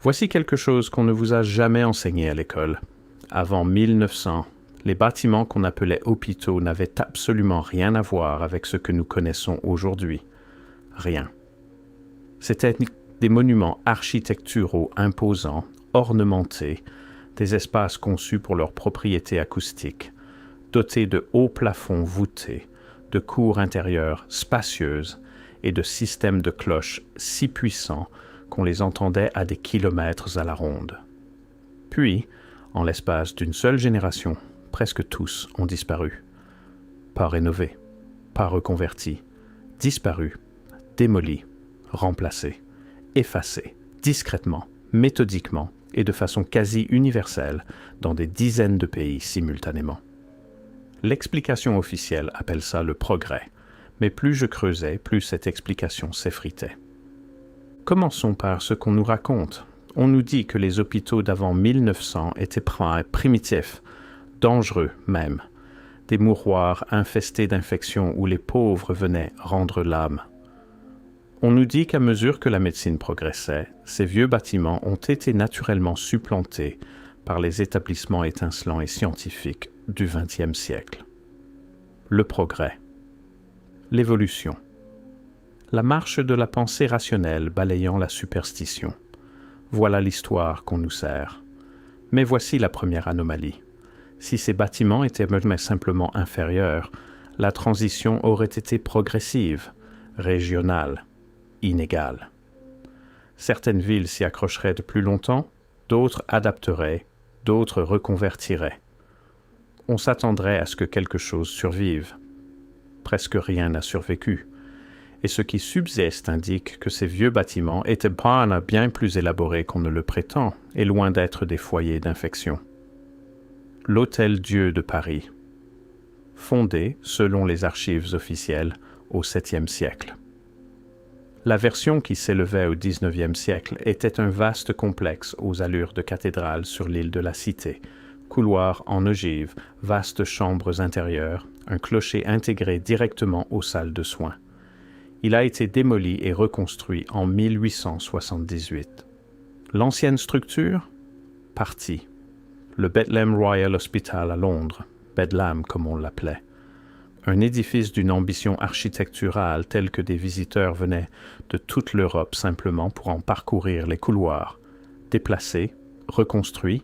Voici quelque chose qu'on ne vous a jamais enseigné à l'école. Avant 1900, les bâtiments qu'on appelait hôpitaux n'avaient absolument rien à voir avec ce que nous connaissons aujourd'hui. Rien. C'étaient des monuments architecturaux imposants, ornementés, des espaces conçus pour leurs propriétés acoustiques, dotés de hauts plafonds voûtés, de cours intérieures spacieuses et de systèmes de cloches si puissants qu'on les entendait à des kilomètres à la ronde. Puis, en l'espace d'une seule génération, presque tous ont disparu. Pas rénovés, pas reconvertis, disparus, démolis, remplacés, effacés, discrètement, méthodiquement et de façon quasi universelle dans des dizaines de pays simultanément. L'explication officielle appelle ça le progrès, mais plus je creusais, plus cette explication s'effritait. Commençons par ce qu'on nous raconte. On nous dit que les hôpitaux d'avant 1900 étaient primitifs, dangereux même, des mouroirs infestés d'infections où les pauvres venaient rendre l'âme. On nous dit qu'à mesure que la médecine progressait, ces vieux bâtiments ont été naturellement supplantés par les établissements étincelants et scientifiques du XXe siècle. Le progrès. L'évolution. La marche de la pensée rationnelle balayant la superstition. Voilà l'histoire qu'on nous sert. Mais voici la première anomalie. Si ces bâtiments étaient simplement inférieurs, la transition aurait été progressive, régionale, inégale. Certaines villes s'y accrocheraient de plus longtemps, d'autres adapteraient, d'autres reconvertiraient. On s'attendrait à ce que quelque chose survive. Presque rien n'a survécu. Et ce qui subsiste indique que ces vieux bâtiments étaient bien plus élaborés qu'on ne le prétend, et loin d'être des foyers d'infection. L'Hôtel-Dieu de Paris, fondé, selon les archives officielles, au VIIe siècle. La version qui s'élevait au XIXe siècle était un vaste complexe aux allures de cathédrale sur l'île de la Cité, couloirs en ogive, vastes chambres intérieures, un clocher intégré directement aux salles de soins. Il a été démoli et reconstruit en 1878. L'ancienne structure? Partie. Le Bethlehem Royal Hospital à Londres, Bedlam comme on l'appelait. Un édifice d'une ambition architecturale telle que des visiteurs venaient de toute l'Europe simplement pour en parcourir les couloirs. Déplacé, reconstruit,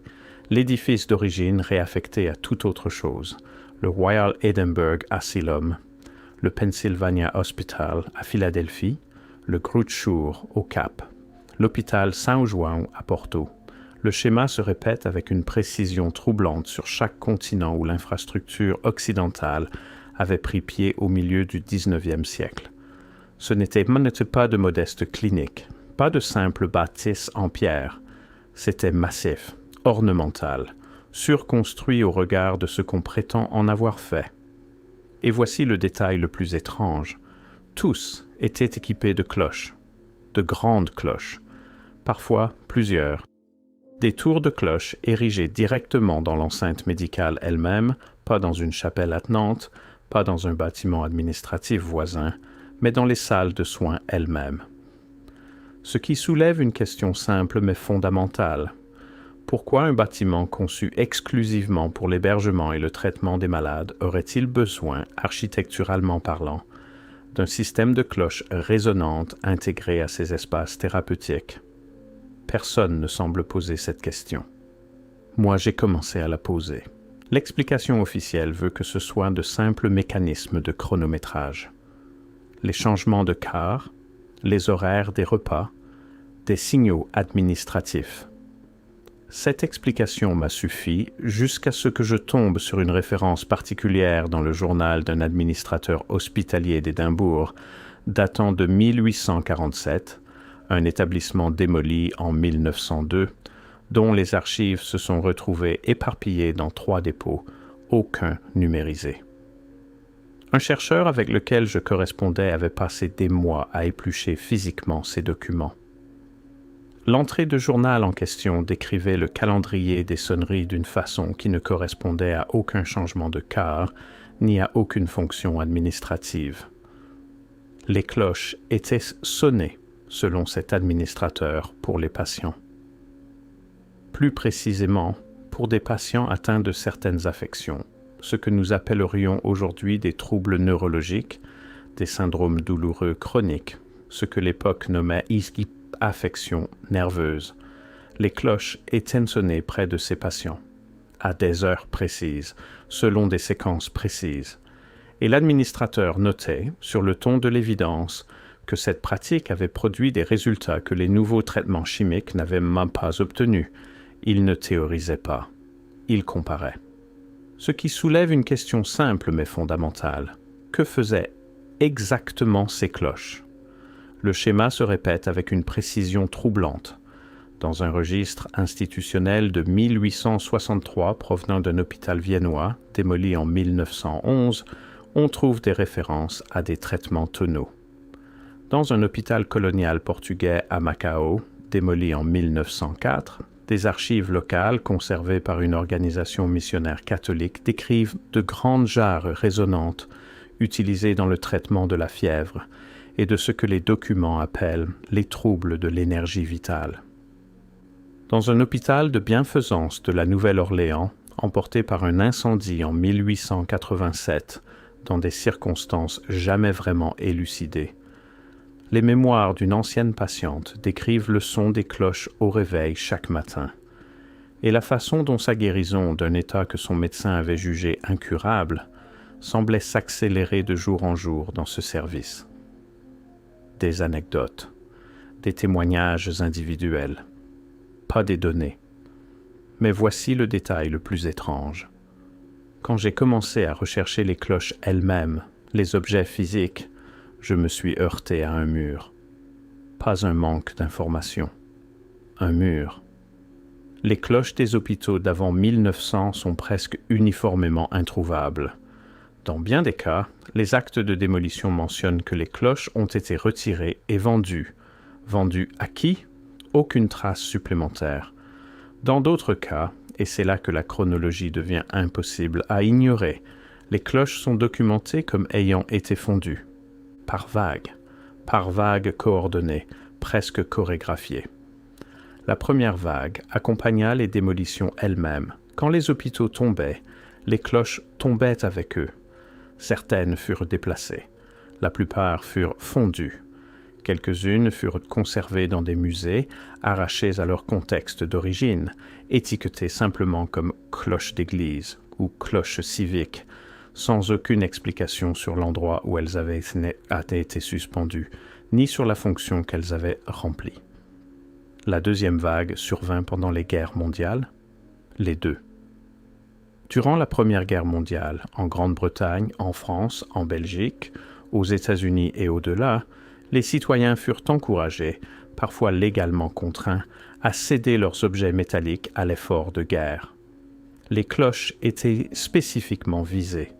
l'édifice d'origine réaffecté à toute autre chose, le Royal Edinburgh Asylum, le Pennsylvania Hospital à Philadelphie, le Groote Schuur au Cap, l'hôpital São João à Porto. Le schéma se répète avec une précision troublante sur chaque continent où l'infrastructure occidentale avait pris pied au milieu du XIXe siècle. Ce n'était pas de modestes cliniques, pas de simples bâtisses en pierre. C'était massif, ornemental, surconstruit au regard de ce qu'on prétend en avoir fait. Et voici le détail le plus étrange. Tous étaient équipés de cloches, de grandes cloches, parfois plusieurs. Des tours de cloches érigées directement dans l'enceinte médicale elle-même, pas dans une chapelle attenante, pas dans un bâtiment administratif voisin, mais dans les salles de soins elles-mêmes. Ce qui soulève une question simple mais fondamentale. Pourquoi un bâtiment conçu exclusivement pour l'hébergement et le traitement des malades aurait-il besoin, architecturalement parlant, d'un système de cloches résonnantes intégré à ces espaces thérapeutiques? Personne ne semble poser cette question. Moi, j'ai commencé à la poser. L'explication officielle veut que ce soit de simples mécanismes de chronométrage. Les changements de quart, les horaires des repas, des signaux administratifs. Cette explication m'a suffi jusqu'à ce que je tombe sur une référence particulière dans le journal d'un administrateur hospitalier d'Édimbourg datant de 1847, un établissement démoli en 1902, dont les archives se sont retrouvées éparpillées dans 3 dépôts, aucun numérisé. Un chercheur avec lequel je correspondais avait passé des mois à éplucher physiquement ces documents. L'entrée de journal en question décrivait le calendrier des sonneries d'une façon qui ne correspondait à aucun changement de quart, ni à aucune fonction administrative. Les cloches étaient sonnées, selon cet administrateur, pour les patients. plus précisément pour des patients atteints de certaines affections, ce que nous appellerions aujourd'hui des troubles neurologiques, des syndromes douloureux chroniques, ce que l'époque nommait affections nerveuses. Les cloches étaient sonnées près de ces patients, à des heures précises, selon des séquences précises. Et l'administrateur notait, sur le ton de l'évidence, que cette pratique avait produit des résultats que les nouveaux traitements chimiques n'avaient même pas obtenus. Il ne théorisait pas. Il comparait. Ce qui soulève une question simple mais fondamentale. Que faisaient exactement ces cloches? Le schéma se répète avec une précision troublante. Dans un registre institutionnel de 1863 provenant d'un hôpital viennois, démoli en 1911, on trouve des références à des traitements tonaux. Dans un hôpital colonial portugais à Macao, démoli en 1904, des archives locales conservées par une organisation missionnaire catholique décrivent de grandes jarres résonantes utilisées dans le traitement de la fièvre et de ce que les documents appellent les troubles de l'énergie vitale. Dans un hôpital de bienfaisance de la Nouvelle-Orléans, emporté par un incendie en 1887, dans des circonstances jamais vraiment élucidées, les mémoires d'une ancienne patiente décrivent le son des cloches au réveil chaque matin, et la façon dont sa guérison d'un état que son médecin avait jugé incurable semblait s'accélérer de jour en jour dans ce service. Des anecdotes, des témoignages individuels, pas des données. Mais voici le détail le plus étrange. Quand j'ai commencé à rechercher les cloches elles-mêmes, les objets physiques, je me suis heurté à un mur. Pas un manque d'informations. Un mur. Les cloches des hôpitaux d'avant 1900 sont presque uniformément introuvables. Dans bien des cas, les actes de démolition mentionnent que les cloches ont été retirées et vendues. Vendues à qui? Aucune trace supplémentaire. Dans d'autres cas, et c'est là que la chronologie devient impossible à ignorer, les cloches sont documentées comme ayant été fondues. Par vagues coordonnées, presque chorégraphiées. La première vague accompagna les démolitions elles-mêmes. Quand les hôpitaux tombaient, les cloches tombaient avec eux. Certaines furent déplacées. La plupart furent fondues. Quelques-unes furent conservées dans des musées, arrachées à leur contexte d'origine, étiquetées simplement comme cloches d'église ou cloches civiques, sans aucune explication sur l'endroit où elles avaient été suspendues, ni sur la fonction qu'elles avaient remplie. La deuxième vague survint pendant les guerres mondiales, les deux. Durant la Première Guerre mondiale, en Grande-Bretagne, en France, en Belgique, aux États-Unis et au-delà, les citoyens furent encouragés, parfois légalement contraints, à céder leurs objets métalliques à l'effort de guerre. Les cloches étaient spécifiquement visées.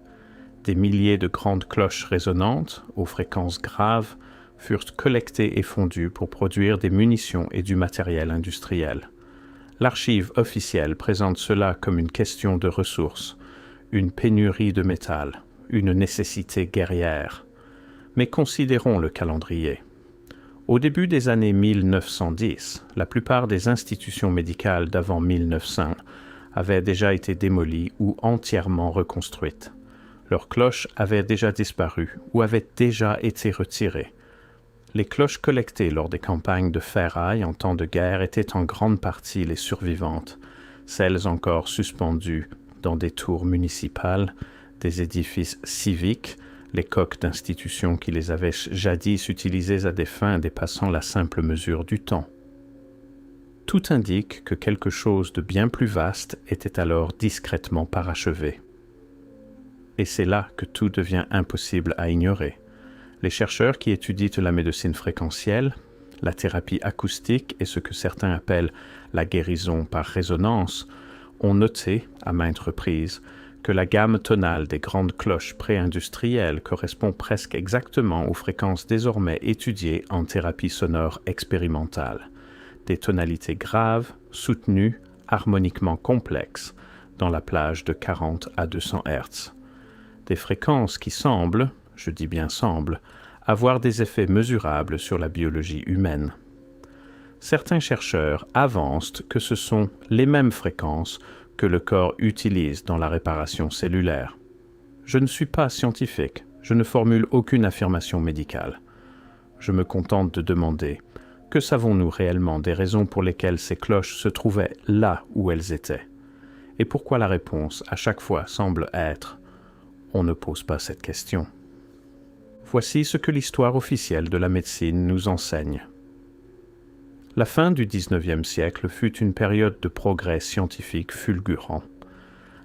Des milliers de grandes cloches résonantes, aux fréquences graves, furent collectées et fondues pour produire des munitions et du matériel industriel. L'archive officielle présente cela comme une question de ressources, une pénurie de métal, une nécessité guerrière. Mais considérons le calendrier. Au début des années 1910, la plupart des institutions médicales d'avant 1900 avaient déjà été démolies ou entièrement reconstruites. Leurs cloches avaient déjà disparu ou avaient déjà été retirées. Les cloches collectées lors des campagnes de ferraille en temps de guerre étaient en grande partie les survivantes, celles encore suspendues dans des tours municipales, des édifices civiques, les coques d'institutions qui les avaient jadis utilisées à des fins dépassant la simple mesure du temps. Tout indique que quelque chose de bien plus vaste était alors discrètement parachevé. Et c'est là que tout devient impossible à ignorer. Les chercheurs qui étudient la médecine fréquentielle, la thérapie acoustique et ce que certains appellent la guérison par résonance ont noté, à maintes reprises, que la gamme tonale des grandes cloches pré-industrielles correspond presque exactement aux fréquences désormais étudiées en thérapie sonore expérimentale, des tonalités graves, soutenues, harmoniquement complexes, dans la plage de 40 à 200 Hz. Des fréquences qui semblent, je dis bien semblent, avoir des effets mesurables sur la biologie humaine. certains chercheurs avancent que ce sont les mêmes fréquences que le corps utilise dans la réparation cellulaire. Je ne suis pas scientifique, je ne formule aucune affirmation médicale. Je me contente de demander, que savons-nous réellement des raisons pour lesquelles ces cloches se trouvaient là où elles étaient? Et pourquoi la réponse à chaque fois semble être « on ne pose pas cette question ». Voici ce que l'histoire officielle de la médecine nous enseigne. La fin du XIXe siècle fut une période de progrès scientifique fulgurant.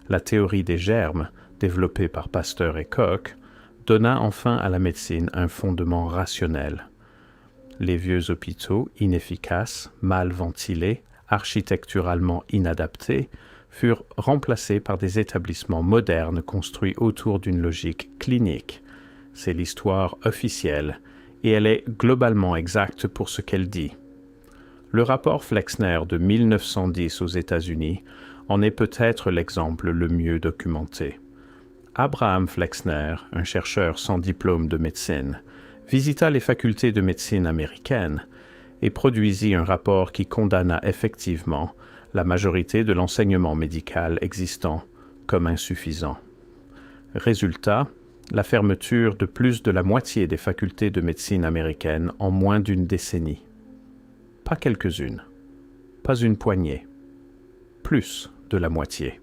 La théorie des germes, développée par Pasteur et Koch, donna enfin à la médecine un fondement rationnel. Les vieux hôpitaux, inefficaces, mal ventilés, architecturalement inadaptés, furent remplacés par des établissements modernes construits autour d'une logique clinique. C'est l'histoire officielle, et elle est globalement exacte pour ce qu'elle dit. Le rapport Flexner de 1910 aux États-Unis en est peut-être l'exemple le mieux documenté. Abraham Flexner, un chercheur sans diplôme de médecine, visita les facultés de médecine américaines et produisit un rapport qui condamna effectivement la majorité de l'enseignement médical existant comme insuffisant. Résultat, la fermeture de plus de la moitié des facultés de médecine américaines en moins d'une décennie. Pas quelques-unes, pas une poignée, plus de la moitié.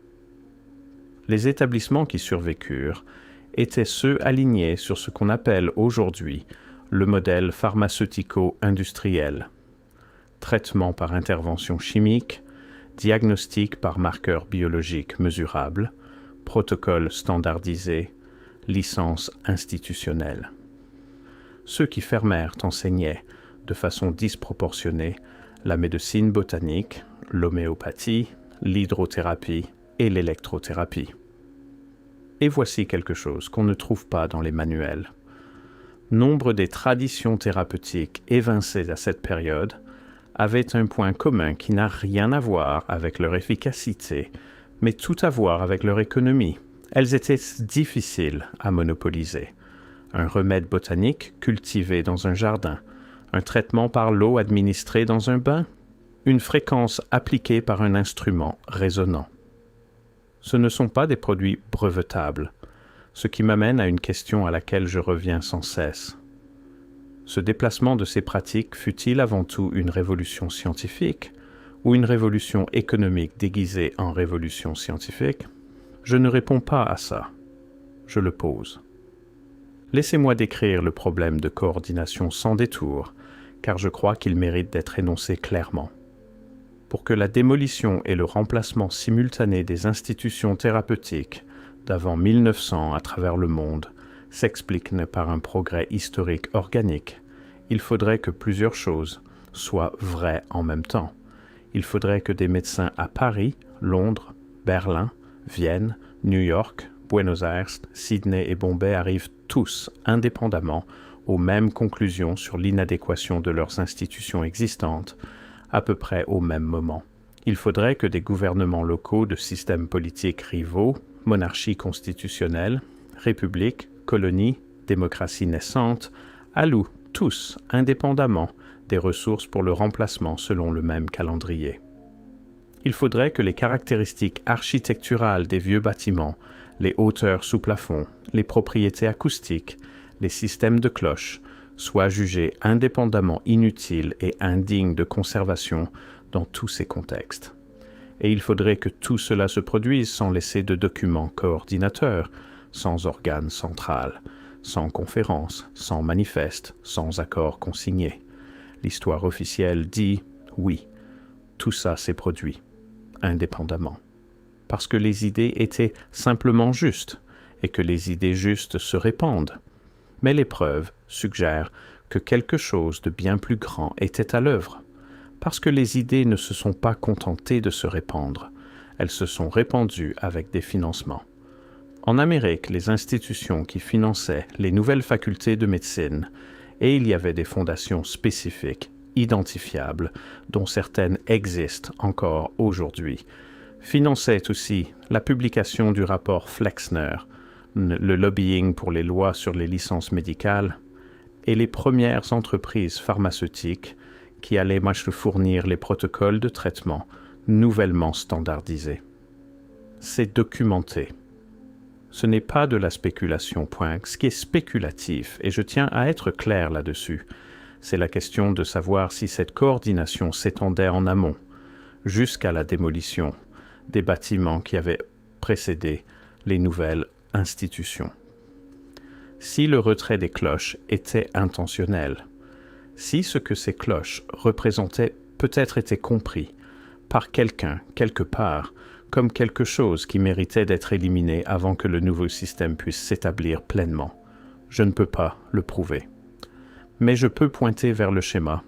Les établissements qui survécurent étaient ceux alignés sur ce qu'on appelle aujourd'hui le modèle pharmaceutico-industriel. Traitement par intervention chimique, diagnostic par marqueurs biologiques mesurables, protocole standardisé, licence institutionnelle. Ceux qui fermèrent enseignaient, de façon disproportionnée, la médecine botanique, l'homéopathie, l'hydrothérapie et l'électrothérapie. Et voici quelque chose qu'on ne trouve pas dans les manuels. Nombre des traditions thérapeutiques évincées à cette période avaient un point commun qui n'a rien à voir avec leur efficacité, mais tout à voir avec leur économie. Elles étaient difficiles à monopoliser. Un remède botanique cultivé dans un jardin, un traitement par l'eau administré dans un bain, une fréquence appliquée par un instrument résonnant. Ce ne sont pas des produits brevetables, ce qui m'amène à une question à laquelle je reviens sans cesse. Ce déplacement de ces pratiques fut-il avant tout une révolution scientifique ou une révolution économique déguisée en révolution scientifique? Je ne réponds pas à ça. Je le pose. Laissez-moi décrire le problème de coordination sans détour, car je crois qu'il mérite d'être énoncé clairement. Pour que la démolition et le remplacement simultané des institutions thérapeutiques d'avant 1900 à travers le monde s'expliquent par un progrès historique organique, il faudrait que plusieurs choses soient vraies en même temps. Il faudrait que des médecins à Paris, Londres, Berlin, Vienne, New York, Buenos Aires, Sydney et Bombay arrivent tous, indépendamment, aux mêmes conclusions sur l'inadéquation de leurs institutions existantes, à peu près au même moment. Il faudrait que des gouvernements locaux de systèmes politiques rivaux, monarchies constitutionnelles, républiques, colonies, démocraties naissantes, allouent tous, indépendamment, des ressources pour le remplacement selon le même calendrier. Il faudrait que les caractéristiques architecturales des vieux bâtiments, les hauteurs sous plafond, les propriétés acoustiques, les systèmes de cloches, soient jugés indépendamment inutiles et indignes de conservation dans tous ces contextes. Et il faudrait que tout cela se produise sans laisser de documents coordinateurs, sans organe central, sans conférence, sans manifeste, sans accord consigné. L'histoire officielle dit « oui, tout ça s'est produit, indépendamment. » Parce que les idées étaient simplement justes, et que les idées justes se répandent. Mais les preuves suggèrent que quelque chose de bien plus grand était à l'œuvre, parce que les idées ne se sont pas contentées de se répandre, elles se sont répandues avec des financements. En Amérique, les institutions qui finançaient les nouvelles facultés de médecine, et il y avait des fondations spécifiques, identifiables, dont certaines existent encore aujourd'hui, finançaient aussi la publication du rapport Flexner, le lobbying pour les lois sur les licences médicales, et les premières entreprises pharmaceutiques qui allait me fournir les protocoles de traitement nouvellement standardisés. C'est documenté. Ce n'est pas de la spéculation, point. Ce qui est spéculatif, et je tiens à être clair là-dessus, c'est la question de savoir si cette coordination s'étendait en amont, jusqu'à la démolition des bâtiments qui avaient précédé les nouvelles institutions. Si le retrait des cloches était intentionnel, si ce que ces cloches représentaient peut-être était compris par quelqu'un, quelque part, comme quelque chose qui méritait d'être éliminé avant que le nouveau système puisse s'établir pleinement, je ne peux pas le prouver. Mais je peux pointer vers le schéma.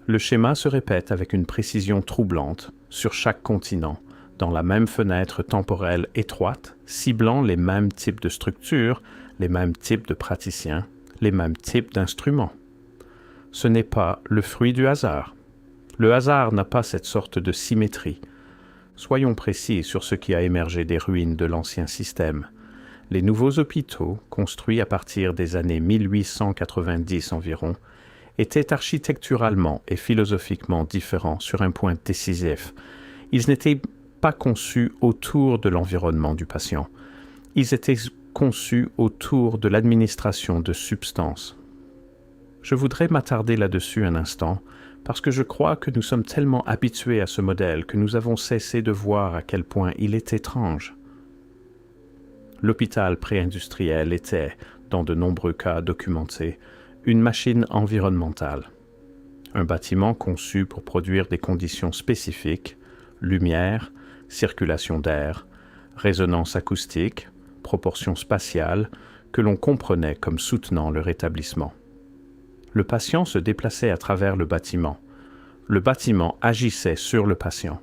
Le schéma se répète avec une précision troublante sur chaque continent, dans la même fenêtre temporelle étroite, ciblant les mêmes types de structures, les mêmes types de praticiens, les mêmes types d'instruments. Ce n'est pas le fruit du hasard. Le hasard n'a pas cette sorte de symétrie. Soyons précis sur ce qui a émergé des ruines de l'ancien système. Les nouveaux hôpitaux, construits à partir des années 1890 environ, étaient architecturalement et philosophiquement différents sur un point décisif. Ils n'étaient pas conçus autour de l'environnement du patient. Ils étaient conçus autour de l'administration de substances. Je voudrais m'attarder là-dessus un instant, parce que je crois que nous sommes tellement habitués à ce modèle que nous avons cessé de voir à quel point il est étrange. L'hôpital pré-industriel était, dans de nombreux cas documentés, une machine environnementale. Un bâtiment conçu pour produire des conditions spécifiques, lumière, circulation d'air, résonance acoustique, proportions spatiales, que l'on comprenait comme soutenant le rétablissement. Le patient se déplaçait à travers le bâtiment. Le bâtiment agissait sur le patient.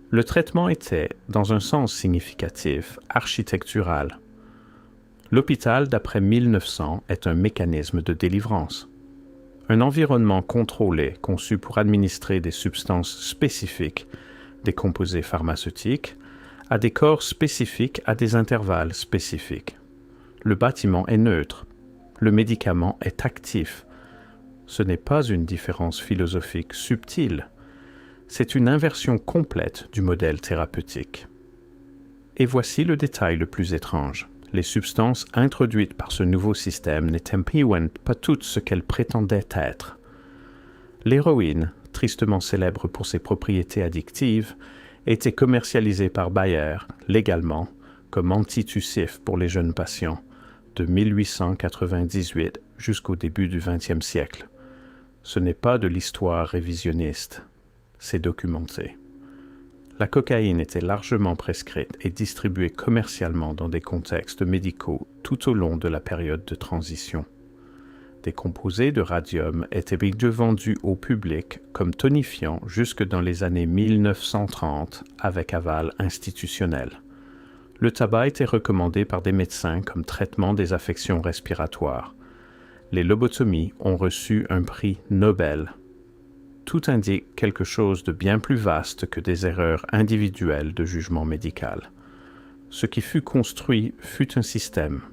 Le traitement était, dans un sens significatif, architectural. L'hôpital, d'après 1900, est un mécanisme de délivrance. Un environnement contrôlé, conçu pour administrer des substances spécifiques, des composés pharmaceutiques, à des corps spécifiques à des intervalles spécifiques. Le bâtiment est neutre. Le médicament est actif. Ce n'est pas une différence philosophique subtile. C'est une inversion complète du modèle thérapeutique. Et voici le détail le plus étrange. Les substances introduites par ce nouveau système n'étaient pas toutes ce qu'elles prétendaient être. L'héroïne, tristement célèbre pour ses propriétés addictives, était commercialisée par Bayer, légalement, comme antitussif pour les jeunes patients, de 1898 jusqu'au début du XXe siècle. Ce n'est pas de l'histoire révisionniste, c'est documenté. La cocaïne était largement prescrite et distribuée commercialement dans des contextes médicaux tout au long de la période de transition. Des composés de radium étaient vendus au public comme tonifiants jusque dans les années 1930 avec aval institutionnel. Le tabac était recommandé par des médecins comme traitement des affections respiratoires. Les lobotomies ont reçu un prix Nobel. Tout indique quelque chose de bien plus vaste que des erreurs individuelles de jugement médical. Ce qui fut construit fut un système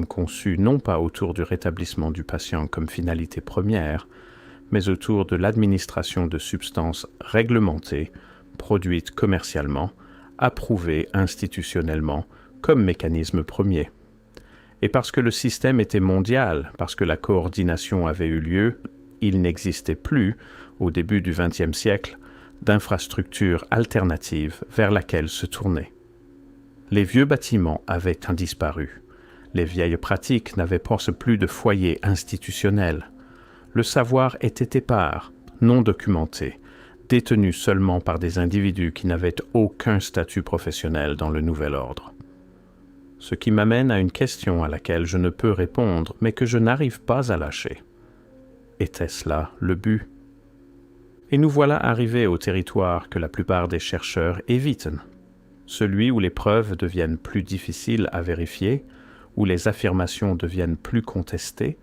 conçu non pas autour du rétablissement du patient comme finalité première, mais autour de l'administration de substances réglementées, produites commercialement, approuvées institutionnellement comme mécanisme premier. Et parce que le système était mondial, parce que la coordination avait eu lieu, il n'existait plus, au début du XXe siècle, d'infrastructure alternative vers laquelle se tourner. Les vieux bâtiments avaient disparu. Les vieilles pratiques n'avaient pas plus de foyer institutionnel. Le savoir était épars, non documenté, détenu seulement par des individus qui n'avaient aucun statut professionnel dans le nouvel ordre. Ce qui m'amène à une question à laquelle je ne peux répondre, mais que je n'arrive pas à lâcher. Était-ce là le but? Et nous voilà arrivés au territoire que la plupart des chercheurs évitent, celui où les preuves deviennent plus difficiles à vérifier, où les affirmations deviennent plus contestées,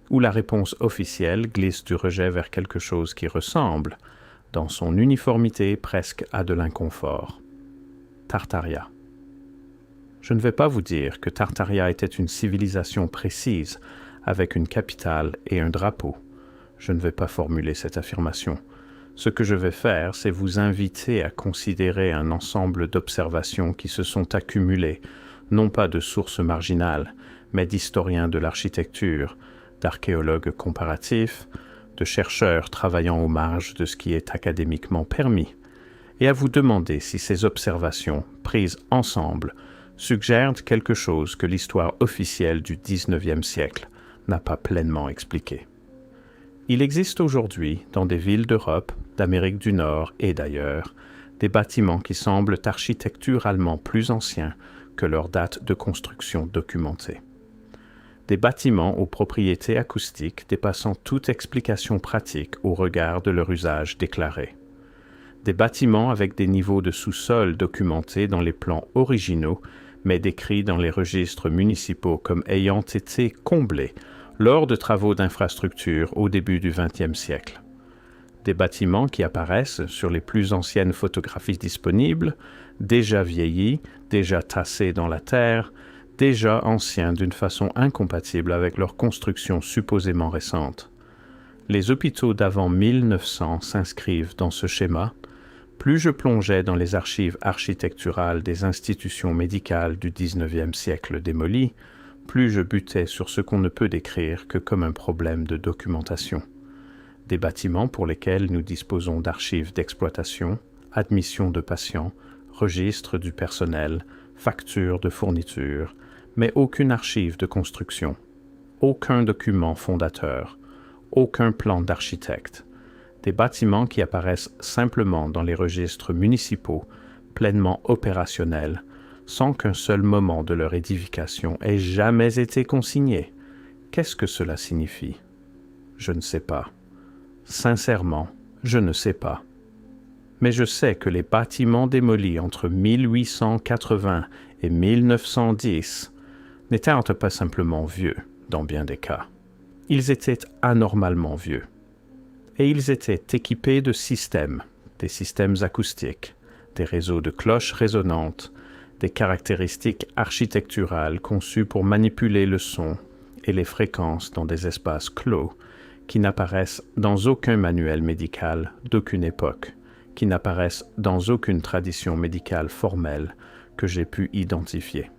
où la réponse officielle glisse du rejet vers quelque chose qui ressemble, dans son uniformité presque à de l'inconfort. Tartaria. Je ne vais pas vous dire que Tartaria était une civilisation précise, avec une capitale et un drapeau. Je ne vais pas formuler cette affirmation. Ce que je vais faire, c'est vous inviter à considérer un ensemble d'observations qui se sont accumulées, non pas de sources marginales, mais d'historiens de l'architecture, d'archéologues comparatifs, de chercheurs travaillant aux marges de ce qui est académiquement permis, et à vous demander si ces observations, prises ensemble, suggèrent quelque chose que l'histoire officielle du XIXe siècle n'a pas pleinement expliqué. Il existe aujourd'hui, dans des villes d'Europe, d'Amérique du Nord et d'ailleurs, des bâtiments qui semblent architecturalement plus anciens que leur date de construction documentée. Des bâtiments aux propriétés acoustiques dépassant toute explication pratique au regard de leur usage déclaré. Des bâtiments avec des niveaux de sous-sol documentés dans les plans originaux, mais décrits dans les registres municipaux comme ayant été comblés lors de travaux d'infrastructure au début du XXe siècle. Des bâtiments qui apparaissent sur les plus anciennes photographies disponibles, déjà vieillis, déjà tassés dans la terre, déjà anciens d'une façon incompatible avec leur construction supposément récente. Les hôpitaux d'avant 1900 s'inscrivent dans ce schéma. Plus je plongeais dans les archives architecturales des institutions médicales du XIXe siècle démolies, plus je butais sur ce qu'on ne peut décrire que comme un problème de documentation. Des bâtiments pour lesquels nous disposons d'archives d'exploitation, admission de patients, registres du personnel, factures de fourniture, mais aucune archive de construction, aucun document fondateur, aucun plan d'architecte. Des bâtiments qui apparaissent simplement dans les registres municipaux, pleinement opérationnels, sans qu'un seul moment de leur édification ait jamais été consigné. Qu'est-ce que cela signifie? Je ne sais pas. Sincèrement, je ne sais pas. Mais je sais que les bâtiments démolis entre 1880 et 1910 n'étaient pas simplement vieux, dans bien des cas. Ils étaient anormalement vieux. Et ils étaient équipés de systèmes, des systèmes acoustiques, des réseaux de cloches résonantes, des caractéristiques architecturales conçues pour manipuler le son et les fréquences dans des espaces clos qui n'apparaissent dans aucun manuel médical d'aucune époque, qui n'apparaissent dans aucune tradition médicale formelle que j'ai pu identifier.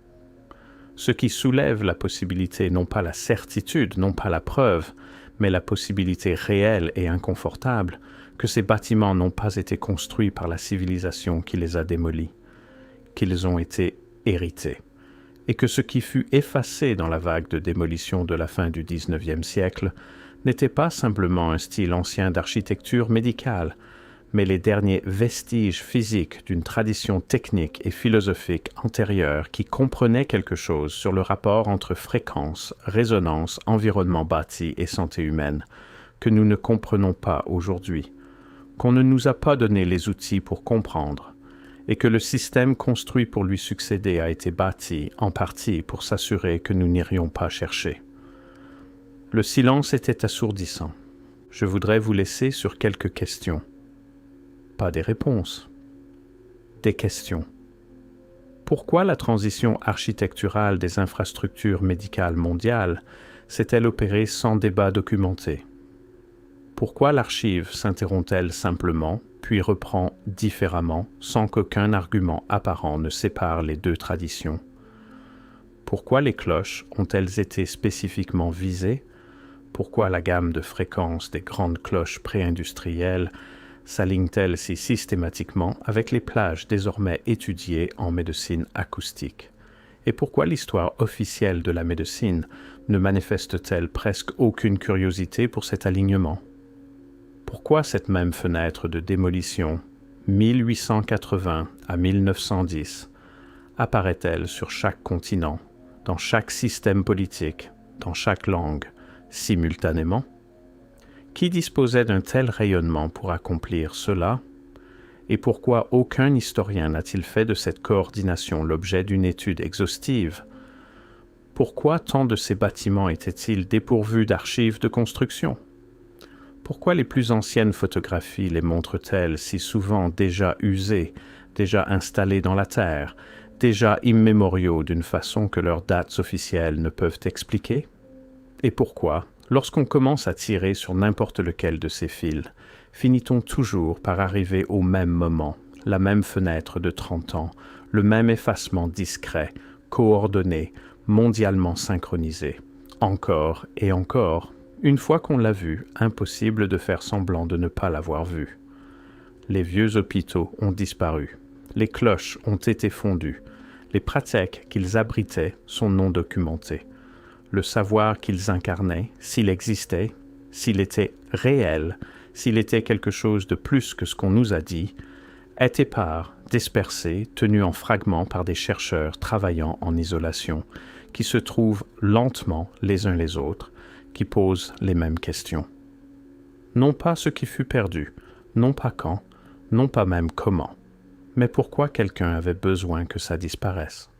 Ce qui soulève la possibilité, non pas la certitude, non pas la preuve, mais la possibilité réelle et inconfortable que ces bâtiments n'ont pas été construits par la civilisation qui les a démolis, qu'ils ont été hérités, et que ce qui fut effacé dans la vague de démolition de la fin du XIXe siècle n'était pas simplement un style ancien d'architecture médicale, mais les derniers vestiges physiques d'une tradition technique et philosophique antérieure qui comprenait quelque chose sur le rapport entre fréquence, résonance, environnement bâti et santé humaine, que nous ne comprenons pas aujourd'hui, qu'on ne nous a pas donné les outils pour comprendre, et que le système construit pour lui succéder a été bâti en partie pour s'assurer que nous n'irions pas chercher. Le silence était assourdissant. Je voudrais vous laisser sur quelques questions. Pas des réponses, des questions. Pourquoi la transition architecturale des infrastructures médicales mondiales s'est-elle opérée sans débat documenté? Pourquoi l'archive s'interrompt-elle simplement, puis reprend différemment, sans qu'aucun argument apparent ne sépare les deux traditions? Pourquoi les cloches ont-elles été spécifiquement visées? Pourquoi la gamme de fréquences des grandes cloches pré-industrielles s'aligne-t-elle si systématiquement avec les plages désormais étudiées en médecine acoustique? Et pourquoi l'histoire officielle de la médecine ne manifeste-t-elle presque aucune curiosité pour cet alignement? Pourquoi cette même fenêtre de démolition, 1880 à 1910, apparaît-elle sur chaque continent, dans chaque système politique, dans chaque langue, simultanément? Qui disposait d'un tel rayonnement pour accomplir cela? Et pourquoi aucun historien n'a-t-il fait de cette coordination l'objet d'une étude exhaustive? Pourquoi tant de ces bâtiments étaient-ils dépourvus d'archives de construction? Pourquoi les plus anciennes photographies les montrent-elles si souvent déjà usées, déjà installés dans la terre, déjà immémoriaux d'une façon que leurs dates officielles ne peuvent expliquer? Et pourquoi, Lorsqu'on commence à tirer sur n'importe lequel de ces fils, finit-on toujours par arriver au même moment, la même fenêtre de 30 ans, le même effacement discret, coordonné, mondialement synchronisé. Encore et encore, une fois qu'on l'a vu, impossible de faire semblant de ne pas l'avoir vu. Les vieux hôpitaux ont disparu, les cloches ont été fondues, les pratiques qu'ils abritaient sont non documentées. Le savoir qu'ils incarnaient, s'il existait, s'il était réel, s'il était quelque chose de plus que ce qu'on nous a dit, est épars, dispersé, tenu en fragments par des chercheurs travaillant en isolation, qui se trouvent lentement les uns les autres, qui posent les mêmes questions. Non pas ce qui fut perdu, non pas quand, non pas même comment, mais pourquoi quelqu'un avait besoin que ça disparaisse.